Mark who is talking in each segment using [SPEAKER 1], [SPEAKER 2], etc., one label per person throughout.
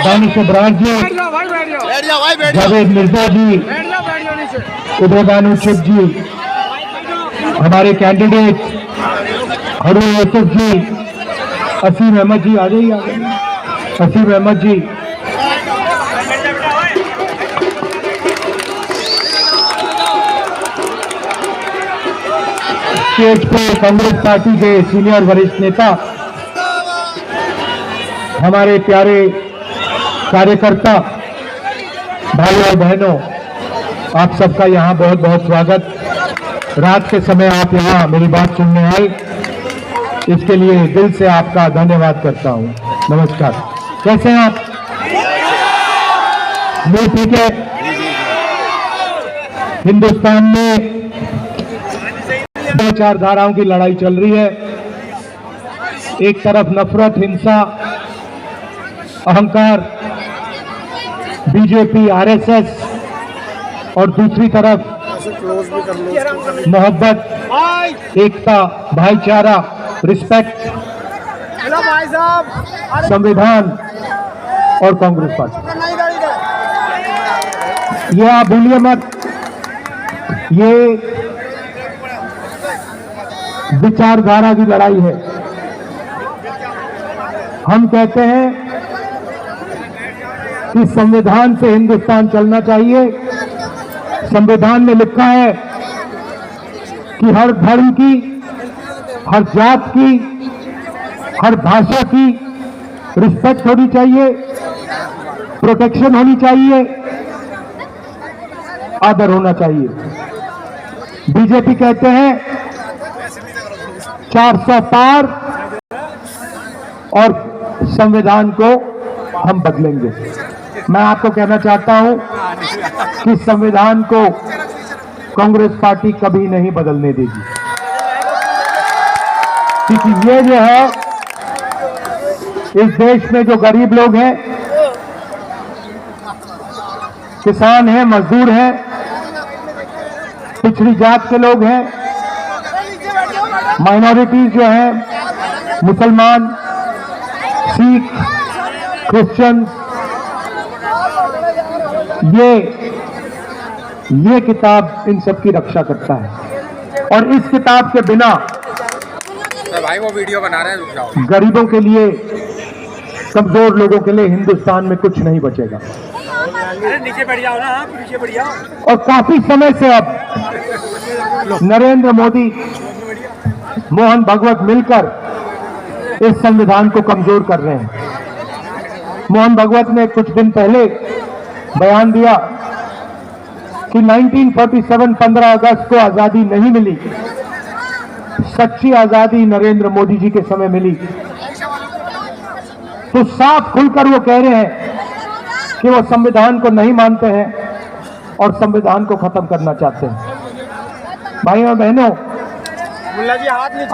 [SPEAKER 1] दानिश अब्रार जी, जावेद मिर्जा जी, उदय चुप जी, हमारे कैंडिडेट हरून यूसुफ जी, असीम अहमद जी, आ जाइए असीम अहमद जी, स्टेज पे कांग्रेस पार्टी के सीनियर वरिष्ठ नेता, हमारे प्यारे कार्यकर्ता भाई और बहनों, आप सबका यहाँ बहुत बहुत स्वागत। रात के समय आप यहाँ मेरी बात सुनने आए, इसके लिए दिल से आपका धन्यवाद करता हूँ। नमस्कार, कैसे हैं आप? नहीं, ठीक है। हिंदुस्तान में दो चार धाराओं की लड़ाई चल रही है। एक तरफ नफरत, हिंसा, अहंकार, बीजेपी, आरएसएस, और दूसरी तरफ मोहब्बत, एकता, भाईचारा, रिस्पेक्ट, संविधान और कांग्रेस पार्टी। ये आप भूलिए मत, ये विचारधारा की लड़ाई है। हम कहते हैं कि संविधान से हिंदुस्तान चलना चाहिए। संविधान में लिखा है कि हर धर्म की, हर जात की, हर भाषा की रिस्पेक्ट होनी चाहिए, प्रोटेक्शन होनी चाहिए, आदर होना चाहिए। बीजेपी कहते हैं 400 पार और संविधान को हम बदलेंगे। मैं आपको कहना चाहता हूं कि संविधान को कांग्रेस पार्टी कभी नहीं बदलने देगी, क्योंकि ये जो है, इस देश में जो गरीब लोग हैं, किसान हैं, मजदूर हैं, पिछड़ी जात के लोग हैं, माइनॉरिटीज जो हैं, मुसलमान, सिख, क्रिश्चियन, ये किताब इन सब की रक्षा करता है। और इस किताब के बिना
[SPEAKER 2] भाई वो वीडियो बना रहे हैं,
[SPEAKER 1] गरीबों के लिए, कमजोर लोगों के लिए हिंदुस्तान में कुछ नहीं बचेगा।
[SPEAKER 2] अरे नीचे बैठ जाओ ना, आप नीचे बैठ जाओ।
[SPEAKER 1] और काफी समय से अब नरेंद्र मोदी, मोहन भागवत मिलकर इस संविधान को कमजोर कर रहे हैं। मोहन भागवत ने कुछ दिन पहले बयान दिया कि 1947 15 अगस्त को आजादी नहीं मिली, सच्ची आजादी नरेंद्र मोदी जी के समय मिली। तो साफ खुलकर वो कह रहे हैं कि वो संविधान को नहीं मानते हैं और संविधान को खत्म करना चाहते हैं। भाइयों और बहनों,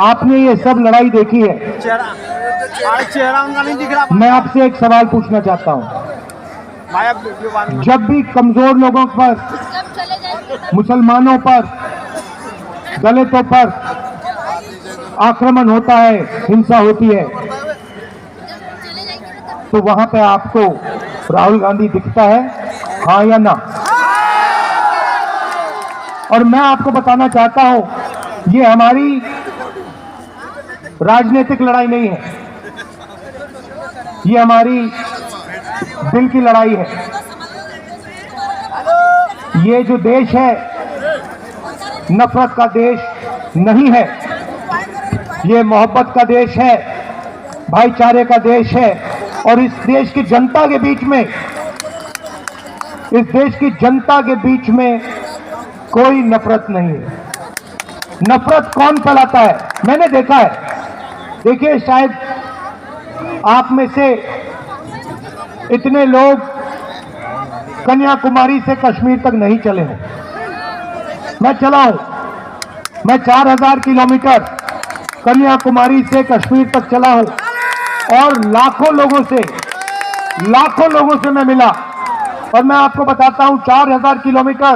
[SPEAKER 1] आपने ये सब लड़ाई देखी है।
[SPEAKER 2] चेहरा उनका नहीं दिख रहा।
[SPEAKER 1] मैं आपसे एक सवाल पूछना चाहता हूं, जब भी कमजोर लोगों पर, मुसलमानों पर, दलितों पर आक्रमण होता है, हिंसा होती है, तो वहां पे आपको राहुल गांधी दिखता है, हाँ या ना? और मैं आपको बताना चाहता हूं, ये हमारी राजनीतिक लड़ाई नहीं है, ये हमारी दिल की लड़ाई है। ये जो देश है, नफरत का देश नहीं है, ये मोहब्बत का देश है, भाईचारे का देश है। और इस देश की जनता के बीच में, इस देश की जनता के बीच में कोई नफरत नहीं है। नफरत कौन फैलाता है? मैंने देखा है। देखिए, शायद आप में से इतने लोग कन्याकुमारी से कश्मीर तक नहीं चले हैं। मैं चला हूं, मैं 4000 किलोमीटर कन्याकुमारी से कश्मीर तक चला हूं और लाखों लोगों से मैं मिला। और मैं आपको बताता हूं, 4000 किलोमीटर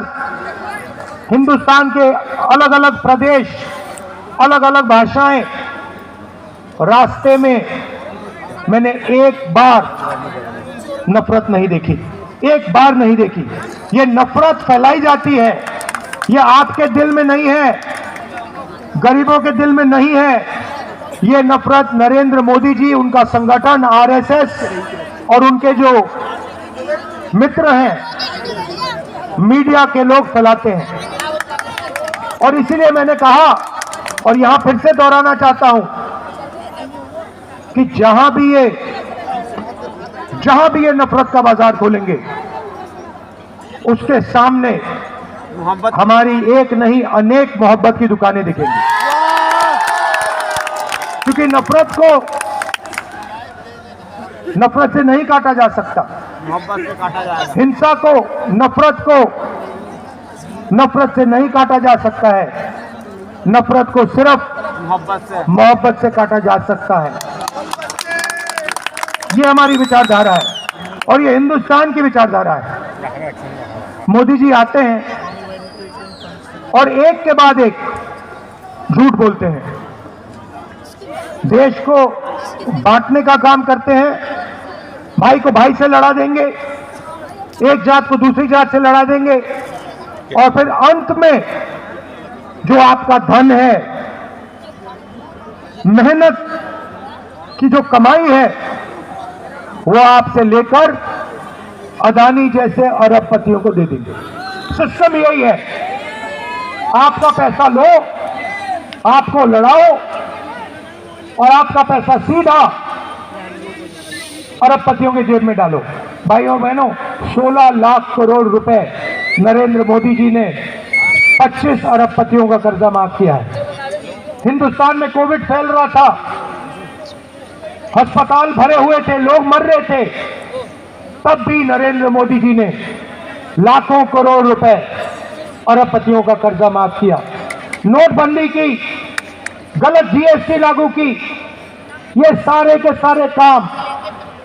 [SPEAKER 1] हिंदुस्तान के अलग अलग प्रदेश, अलग अलग भाषाएं, रास्ते में मैंने एक बार नफरत नहीं देखी, एक बार नहीं देखी। ये नफरत फैलाई जाती है, ये आपके दिल में नहीं है, गरीबों के दिल में नहीं है। ये नफरत नरेंद्र मोदी जी, उनका संगठन आरएसएस और उनके जो मित्र हैं मीडिया के लोग फैलाते हैं। और इसीलिए मैंने कहा और यहां फिर से दोहराना चाहता हूं कि जहां भी ये नफरत का बाजार खोलेंगे उसके सामने हमारी एक नहीं अनेक मोहब्बत की दुकानें दिखेंगी। क्योंकि नफरत से नहीं काटा जा सकता,
[SPEAKER 2] मोहब्बत से काटा जाएगा।
[SPEAKER 1] हिंसा को, नफरत से नहीं काटा जा सकता है। नफरत को सिर्फ मोहब्बत से काटा जा सकता है। ये हमारी विचारधारा है और ये हिंदुस्तान की विचारधारा है। मोदी जी आते हैं और एक के बाद एक झूठ बोलते हैं, देश को बांटने का काम करते हैं, भाई को भाई से लड़ा देंगे, एक जात को दूसरी जात से लड़ा देंगे और फिर अंत में जो आपका धन है, मेहनत की जो कमाई है, वो आपसे लेकर अदानी जैसे अरबपतियों को दे देंगे। सिस्टम यही है, आपका पैसा लो, आपको लड़ाओ और आपका पैसा सीधा अरबपतियों के जेब में डालो। भाइयों बहनों, 16 लाख करोड़ रुपए नरेंद्र मोदी जी ने 25 अरबपतियों का कर्जा माफ किया है। हिंदुस्तान में कोविड फैल रहा था, अस्पताल भरे हुए थे, लोग मर रहे थे, तब भी नरेंद्र मोदी जी ने लाखों करोड़ रुपए अरबपतियों का कर्जा माफ किया। नोटबंदी की, गलत जीएसटी लागू की, ये सारे के सारे काम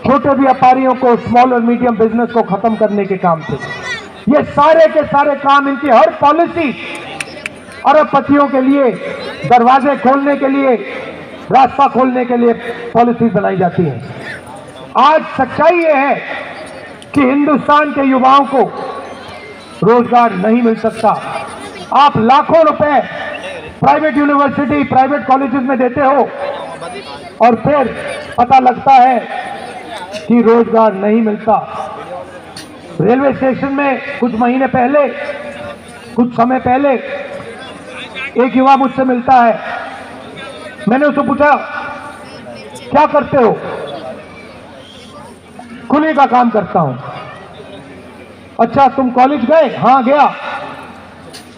[SPEAKER 1] छोटे व्यापारियों को, स्मॉल और मीडियम बिजनेस को खत्म करने के काम थे। ये सारे के सारे काम, इनकी हर पॉलिसी अरबपतियों के लिए दरवाजे खोलने के लिए, रास्ता खोलने के लिए पॉलिसी बनाई जाती है। आज सच्चाई ये है कि हिंदुस्तान के युवाओं को रोजगार नहीं मिल सकता। आप लाखों रुपए प्राइवेट यूनिवर्सिटी, प्राइवेट कॉलेजेस में देते हो और फिर पता लगता है कि रोजगार नहीं मिलता। रेलवे स्टेशन में कुछ महीने पहले, कुछ समय पहले एक युवा मुझसे मिलता है। मैंने उससे पूछा, क्या करते हो? कुली का काम करता हूं। अच्छा, तुम कॉलेज गए? हाँ गया।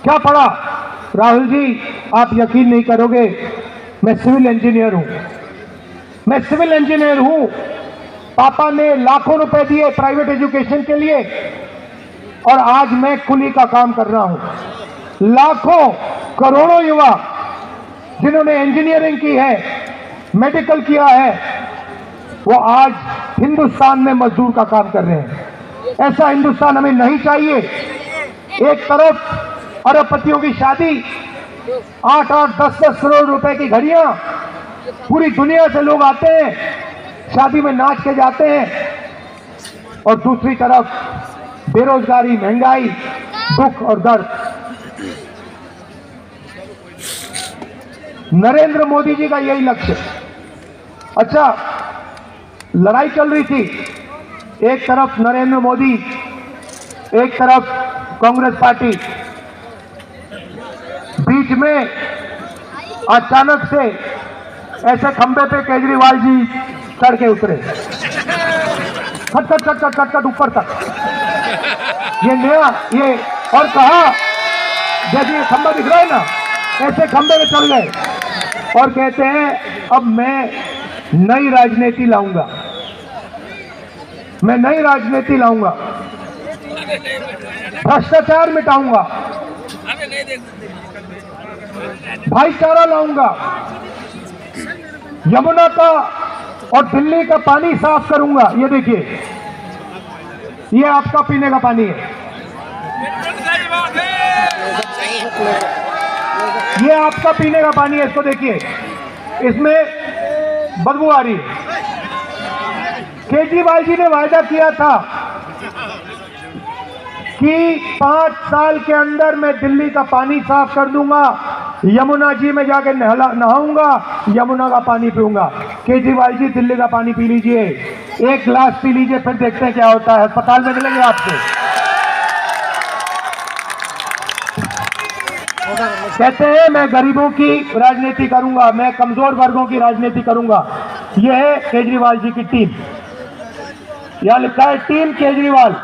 [SPEAKER 1] क्या पढ़ा? राहुल जी, आप यकीन नहीं करोगे, मैं सिविल इंजीनियर हूं। मैं सिविल इंजीनियर हूं। पापा ने लाखों रुपए दिए प्राइवेट एजुकेशन के लिए और आज मैं कुली का काम कर रहा हूं। लाखों करोड़ों युवा जिन्होंने इंजीनियरिंग की है, मेडिकल किया है, वो आज हिंदुस्तान में मजदूर का काम कर रहे हैं। ऐसा हिंदुस्तान हमें नहीं चाहिए। एक तरफ अरबपतियों की शादी, 8-8, 10-10 करोड़ रुपए की घड़ियां, पूरी दुनिया से लोग आते हैं, शादी में नाच के जाते हैं, और दूसरी तरफ बेरोजगारी, महंगाई, दुख और दर्द। नरेंद्र मोदी जी का यही लक्ष्य। अच्छा, लड़ाई चल रही थी, एक तरफ नरेंद्र मोदी, एक तरफ कांग्रेस पार्टी, बीच में अचानक से ऐसे खंबे पे केजरीवाल जी चढ़ के उतरे, खट खट खट खट खट खट ऊपर तक, ये नया, ये, और कहा, जैसे ये खंबा दिख रहा है ना, ऐसे खंबे में चढ़ गए और कहते हैं अब मैं नई राजनीति लाऊंगा, मैं नई राजनीति लाऊंगा, भ्रष्टाचार मिटाऊंगा, भाईचारा लाऊंगा, यमुना का और दिल्ली का पानी साफ करूंगा। ये देखिए, ये आपका पीने का पानी है, ये आपका पीने का पानी है, इसको देखिए, इसमें बदबू आ रही है। केजरीवाल जी ने वायदा किया था कि 5 साल के अंदर मैं दिल्ली का पानी साफ कर दूंगा, यमुना जी में जाके नहाऊंगा, यमुना का पानी पीऊंगा। केजरीवाल जी दिल्ली का पानी पी लीजिए, 1 गिलास पी लीजिए, फिर देखते हैं क्या होता है। अस्पताल में मिलेंगे आपसे। कहते हैं मैं गरीबों की राजनीति करूंगा, मैं कमजोर वर्गों की राजनीति करूंगा। यह है केजरीवाल जी की टीम। यहां लिखा है टीम केजरीवाल।